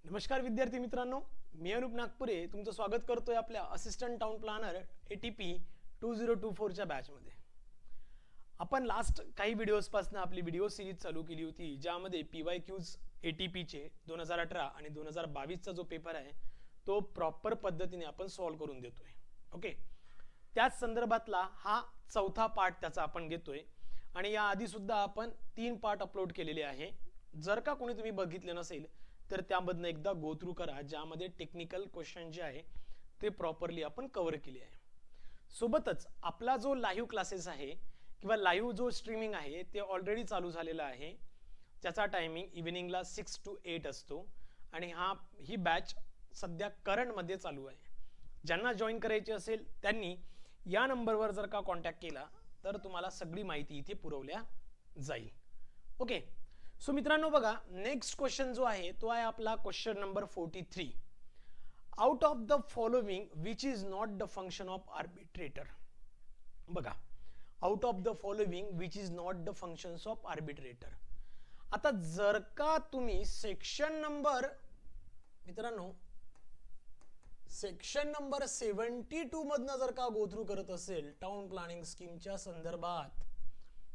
नमस्कार विद्यार्थी मित्रांनो, मी अनुप नागपुरे तुमचं स्वागत करतोय आपल्या असिस्टंट टाउन प्लॅनर ATP 2024 च्या बॅच मध्ये। आपण लास्ट काही व्हिडिओज पासून आपली व्हिडिओ सिरीज चालू केली होती, ज्यामध्ये PYQs ATP चे 2018 आणि 2022 चा जो पेपर आहे तो प्रॉपर पद्धतीने आपण सॉल्व्ह करून देतोय। ओके, त्याच संदर्भातला हा चौथा पार्ट त्याचा आपण घेतोय आणि या आधी सुद्धा आपण 3 पार्ट अपलोड केलेले आहे। जर का कोणी तुम्ही बघितले नसेल तर त्यामधनं एकदा गो थ्रू करा, ज्यामध्ये टेक्निकल क्वेश्चन जे आहे ते प्रॉपरली आपण कव्हर केले आहे। सोबतच आपला जो लाईव्ह क्लासेस आहे किंवा लाईव्ह जो स्ट्रीमिंग आहे ते ऑलरेडी चालू झालेला आहे, ज्याचा टायमिंग इव्हिनिंगला 6 to 8 असतो आणि ही बॅच सध्या करंट मध्ये चालू आहे। ज्यांना जॉइन करायचे असेल त्यांनी या नंबरवर जर का कॉन्टॅक्ट केला तर तुम्हाला सगळी माहिती इथे पुरवल्या जाईल। ओके, सो मित्रांनो बघा, नेक्स्ट क्वेश्चन जो आहे तो आहे आपला question number 43। Out of the following which is not the function of arbitrator. बघा, out of the following which is not the functions of arbitrator. आता जर का तुम्ही सेक्शन नंबर मित्रांनो सेक्शन नंबर 72 मधनं जर का गो थ्रू करत असेल टाउन प्लॅनिंग स्कीमच्या संदर्भात,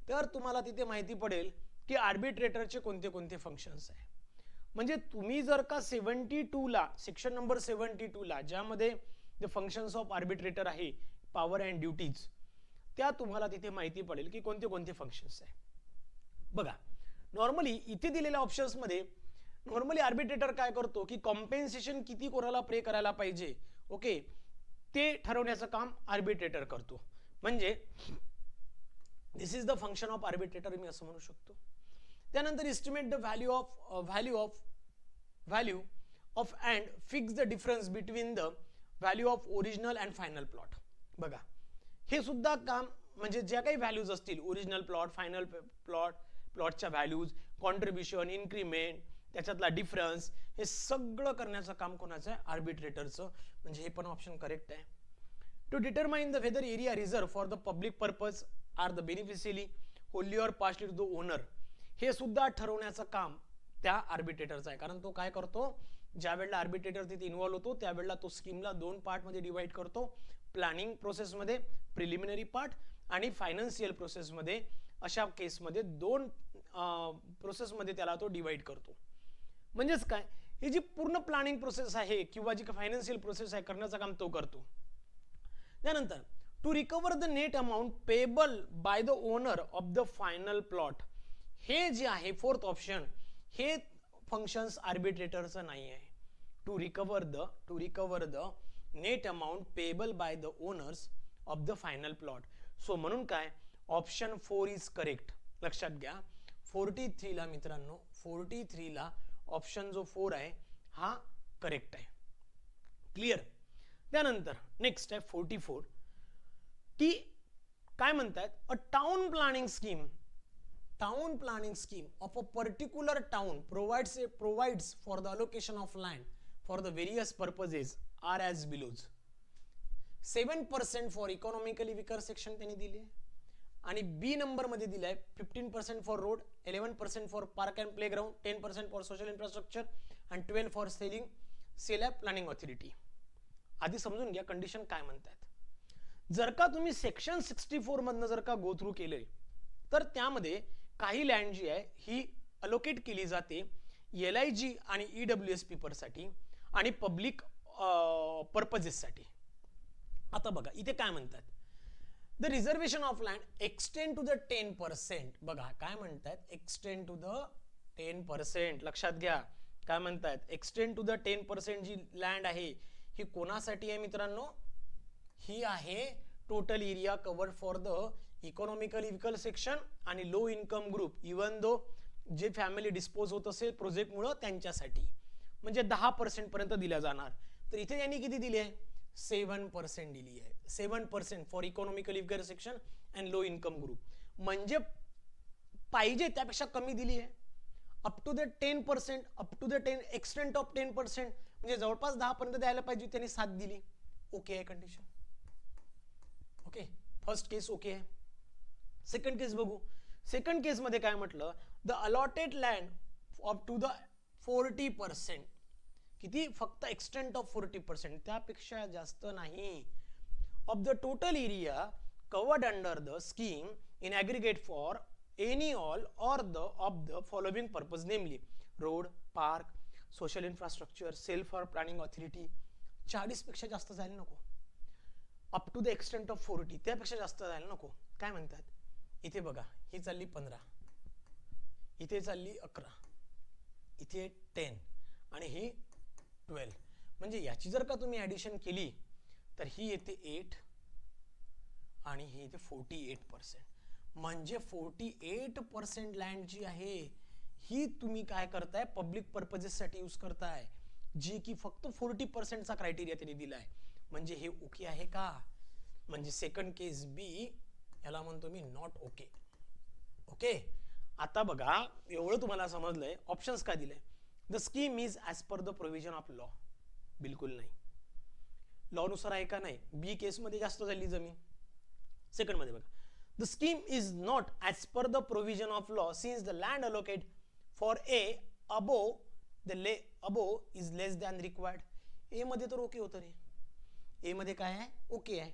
तर तुम्हाला तिथे माहिती पडेल की आर्बिट्रेटरचे कोणते कोणते फंक्शन्स आहे। म्हणजे तुम्ही जर का 72 ला सेक्शन नंबर 72 ला ज्यामध्ये द फंक्शन्स ऑफ आर्बिट्रेटर आहे, पॉवर अँड ड्युटीज, त्या तुम्हाला तिथे माहिती पडेल की कोणते कोणते फंक्शन्स आहे। बघा, नॉर्मली इथे दिलेल्या ऑप्शन्स मध्ये नॉर्मली आर्बिट्रेटर काय करतो की कॉम्पेन्सेशन किती कोणाला पे करायला पाहिजे, ओके, ते ठरवण्याचं काम आर्बिट्रेटर करतो। म्हणजे this is the function of arbitrator मी असं म्हणू शकतो। त्यानंतर estimate the value of and fix the difference between the value of original and final plot. बघा, हे सुद्धा काम म्हणजे ज्या काही व्हॅल्यूज असतील, ओरिजिनल प्लॉट, फायनल प्लॉट, प्लॉटच्या व्हॅल्यूज, कॉन्ट्रीब्युशन, इन्क्रीमेंट, त्याच्यातला डिफरन्स, हे सगळं करण्याचं काम कोणाचं आहे? आर्बिट्रेटरचं। म्हणजे हे पण ऑप्शन करेक्ट आहे। To determine the whether area reserve for the public purpose are the beneficiary wholly or partly to the owner, हे सुद्धा ठरवण्याचं काम त्या आर्बिट्रेटरचं आहे। कारण तो काय करतो, ज्या वेळेला आर्बिट्रेटर तिथे इन्व्हॉल्व होतो त्यावेळेला तो स्कीमला 2 पार्ट मध्ये डिवाइड करतो, प्लॅनिंग प्रोसेस मध्ये प्रिलिमिनरी पार्ट आणि फायनान्शियल प्रोसेस मध्ये। अशा केस मध्ये 2 प्रोसेस मध्ये त्याला तो डिवाइड करतो। म्हणजेच काय, ही जी पूर्ण प्लॅनिंग प्रोसेस आहे किंवा जी फायनान्शियल प्रोसेस आहे करण्याचं काम तो करतो। त्यानंतर to recover the net amount payable by the owner of the final plot, हे जे आहे फोर्थ ऑप्शन, हे फंक्शन्स आर्बिट्रेटरचं नाही आहे। To recover the net amount payable by the owners of the final plot. So म्हणून काय, ऑप्शन 4 इज करेक्ट। लक्षात घ्या, 43 ला मित्रांनो, 43 ला ऑप्शन जो 4 आहे हा करेक्ट आहे। क्लियर? त्यानंतर नेक्स्ट आहे 44 की काय म्हणतात, अ town planning scheme of a particular town provides for the allocation of land for the various purposes are as belows। 7% for economically weaker section त्यांनी दिले आणि बी नंबर मध्ये दिलाय 15% for road, 11% for park and playground, 10% for social infrastructure and 12 for CLAP planning authority। आधी समजून घ्या condition काय म्हणतात। जर का तुम्ही सेक्शन 64 मधनं जर का गो थ्रू केले तर त्यामध्ये काही लँड जी आहे ही अलोकेट केली जाते LIG आणि EWS पेपर साठी आणि पब्लिक पर्पजेस साठी। आता बघा इथे काय म्हणतात, the reservation of land extend to the 10%। बघा काय म्हणतात, एक्सटेंड टू द 10%। लक्षात घ्या काय म्हणतात, एक्सटेंड टू द 10% जी लँड आहे ही कोणासाठी आहे मित्रांनो? ही आहे total area covered for the economically weaker section आणि low income group, even though जे फॅमिली डिस्पोज होत असेल प्रोजेक्ट मुळे त्यांच्यासाठी। म्हणजे 10% पर्यंत दिल्या जाणार। तर इथे यांनी किती दिली आहे? 7% दिली आहे। 7% for economically weaker section and low income group, म्हणजे पाहिजे त्यापेक्षा कमी दिली आहे। Up to the 10%, up to the 10 extent of 10%, म्हणजे जवळपास 10 पर्यंत द्यायला पाहिजे, त्यांनी 7 दिली। ओके आहे condition. Okay, first case okay आहे। सेकंड केस बघू। सेकंड केस मध्ये काय म्हटलं, the allotted land up to the 40%, किती? फक्त एक्सटेंट ऑफ 40%, त्यापेक्षा जास्त नाही. Of the total area covered under the scheme in aggregate for any all or the of the following purpose, namely road, park, social infrastructure, self for planning authority. 40 पेक्षा जास्त जायला नको. Up to the extent of 40, त्यापेक्षा जास्त जायला नको. काय म्हणतात? इथे बघा, ही चालली 15, इथे चालली 11, इथे 10 आणि ही 12. म्हणजे याची जर का तुम्ही ऍडिशन केली तर ही येते 8 आणि ही येते 48%. म्हणजे 48% लँड जी आहे ही तुम्ही काय करताय? पब्लिक पर्पजेस साठी यूज करताय, जी की फक्त 40%चा क्रायटेरिया त्यांनी दिलाय. म्हणजे हे ओके आहे का? म्हणजे सेकंड केस बी, याला म्हणतो मी नॉट ओके. ओके, आता बघा, एवढं तुम्हाला समजलंय. ऑप्शन्स काय दिले? The scheme is as per the provision of law. बिलकुल नाही. लॉ नुसार आहे का? नाही. बी केस मध्ये जास्त झाली जमीन. सेकंड मध्ये बघा, the scheme is not as per the provision of law since the land allocate for A above is less than required. A मध्ये तर ओके होतं रे. ए मध्ये काय आहे? ओके आहे.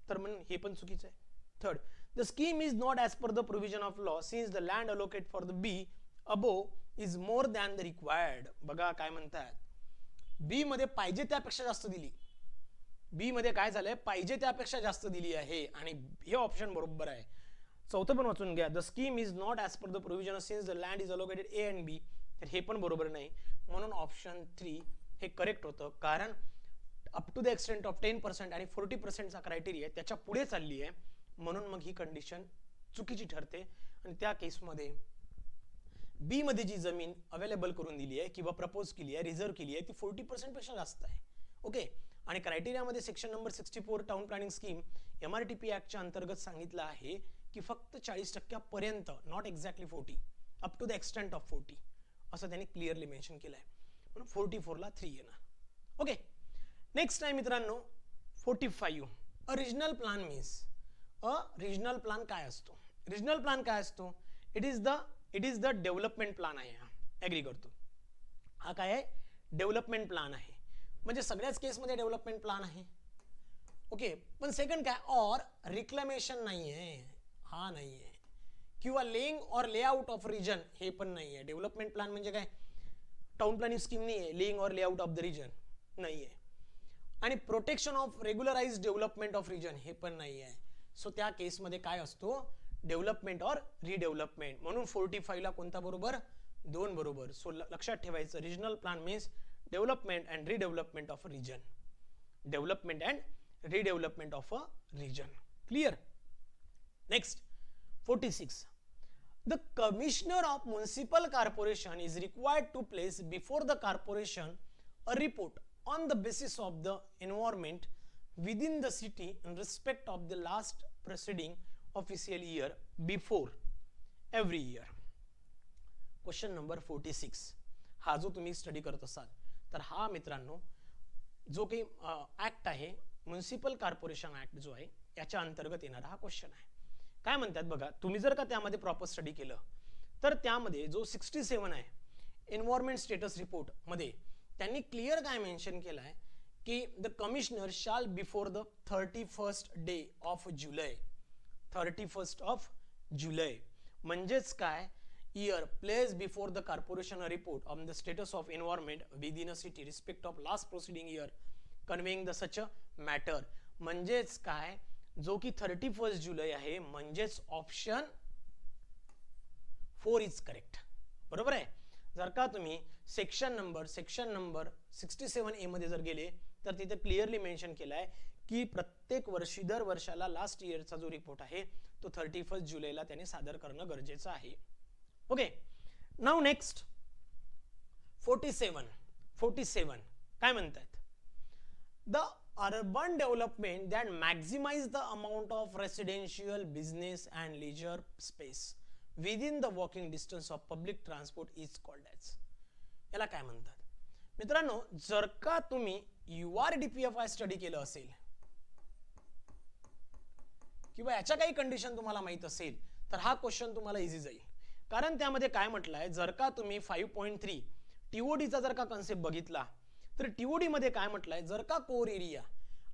तर म्हणून हे पण चुकीचं आहे. Third, the scheme is not as per the provision of law since the land allocate for the B above is more than the required. बघा काय म्हणतात, बी मध्ये पाहिजे त्यापेक्षा जास्त दिली. बी मध्ये काय झालंय? पाहिजे त्यापेक्षा जास्त दिली आहे आणि हे ऑप्शन बरोबर आहे. चौथं पण वाचून घ्या, the scheme is not as per the provision since the land is allocated A and B. तर हे पण बरोबर नाही. म्हणून ऑप्शन 3 हे करेक्ट होतं. कारण up to the extent of 10% आणि 40%चा क्रायटेरिया त्याच्या पुढे चालली आहे, म्हणून मग ही कंडिशन चुकीची ठरते. आणि त्या केसमध्ये बी मध्ये जी जमीन अवेलेबल करून दिली आहे किंवा प्रपोज केली आहे, रिझर्व केली आहे, ती 40% पेक्षा जास्त आहे. ओके, आणि क्रायटेरियामध्ये section number 64 town planning scheme MRTP ऍक्टच्या अंतर्गत सांगितलं आहे की फक्त 40% पर्यंत, not exactly 40, up to the extent of 40 असं त्यांनी क्लिअरली मेन्शन केलं आहे. म्हणून 44ला 3 येणार. ओके, नेक्स्ट आहे मित्रांनो 45. अ रिजनल प्लॅन मीन्स. अ रिजनल प्लॅन काय असतो? रिजनल प्लॅन काय असतो? It is the development plan आहे. हा ऍग्री करतो. हा काय आहे? डेव्हलपमेंट प्लॅन आहे. म्हणजे सगळ्याच केसमध्ये डेव्हलपमेंट प्लॅन आहे. ओके, पण सेकंड काय? ऑर रिक्लेमेशन नाहीये, हा नाहीये. किंवा laying or layout of region, हे पण नाहीये. डेव्हलपमेंट प्लॅन म्हणजे काय? टाउन प्लॅनिंग स्कीम नाहीये. Laying or layout of the region नाहीये. आणि protection of regularise development of region, हे पण नाहीये. सो त्या केसमध्ये काय असतो? Development or redevelopment. म्हणून 45 ला कोणता बरोबर? 2 बरोबर. सो लक्षात ठेवायचं, regional plan means development and redevelopment of a reason. Development and redevelopment of a reason. Clear? Next 46. The Commissioner of Municipal Corporation is required to place before the corporation a report on the basis of the environment within the city in respect of the last preceding official year before every year. Question number 46. हा जो तुम्ही study करत असाल तर हा मित्रांनो जो काही ऍक्ट आहे, म्युनिसिपल कॉर्पोरेशन ऍक्ट जो आहे, याच्या अंतर्गत येणारा हा क्वेश्चन आहे. काय म्हणतात बघा, तुम्ही जर का त्यामध्ये प्रॉपर स्टडी केलं तर त्यामध्ये जो 67 आहे एन्व्हायरमेंट स्टेटस रिपोर्ट मध्ये त्यांनी क्लिअर काय मेन्शन केलं आहे की the commissioner shall before the 31st day of July. 31st of July म्हणजेच काय? year place before the corporation a report on the status of environment within a city respect of last proceeding year conveying the such a matter. म्हणजेच काय? जो की 31st जुलै आहे, म्हणजेच option 4 is correct. बरोबर आहे. जर का तुम्ही सेक्शन नंबर 67A मध्ये जर गेले तर तिथे क्लिअरली मेन्शन केलाय की प्रत्येक वर्षी दर वर्षाला लास्ट इयरचा जो रिपोर्ट आहे तो 31st जुलैला त्याने सादर करणं गरजेचं आहे. ओके, नाउ नेक्स्ट 47 काय म्हणतात? The urban development that maximise the amount of residential business and leisure space within the walking distance of public transport is called as. याला काय म्हणतात? मित्रांनो, जर का तुम्ही URDPFI स्टडी केलं असेल किंवा याच्या काही कंडिशन तुम्हाला माहित असेल तर हा क्वेश्चन तुम्हाला इझी जाईल. कारण त्यामध्ये काय म्हटलंय, जर का तुम्ही 5.3 TOD चा जर का कन्सेप्ट बघितला तर टीओडी मध्ये काय म्हटलंय, जर का core area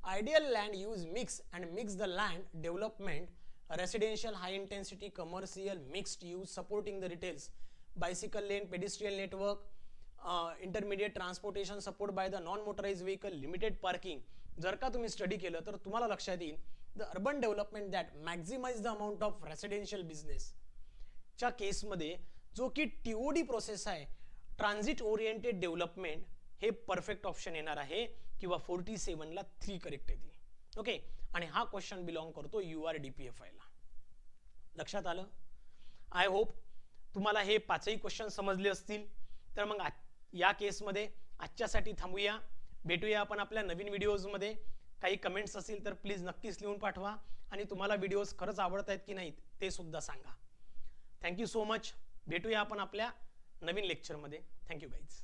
ideal land use mix and mix the land development residential high intensity commercial mixed use supporting the retails bicycle lane pedestrian network intermediate transportation support by the non motorise vehicle limited parking, जर का तुम्ही study केलं तर तुम्हाला लक्षात येईल the urban development that maximise the amount of residential business च्या केसमध्ये जो की टीओडी प्रोसेस आहे, ट्रान्झिट ओरिएंटेड डेव्हलपमेंट, हे परफेक्ट ऑप्शन येणार आहे किंवा 47 ला 3 करेक्ट येतील. ओके, आणि हा क्वेश्चन बिलॉंग करतो URDPFI ला. लक्षात आलं? आय होप तुम्हाला हे 5ही क्वेश्चन समजले असतील. तर मग या केसमध्ये आजच्यासाठी थांबूया. भेटूया आपण आपल्या नवीन व्हिडिओजमध्ये. काही कमेंट्स असतील तर प्लीज नक्कीच लिहून पाठवा आणि तुम्हाला व्हिडिओज खरंच आवडत आहेत की नाहीत ते सुद्धा सांगा. Thank you so much. भेटूया आपण आपल्या नवीन लेक्चरमध्ये. Thank you guys.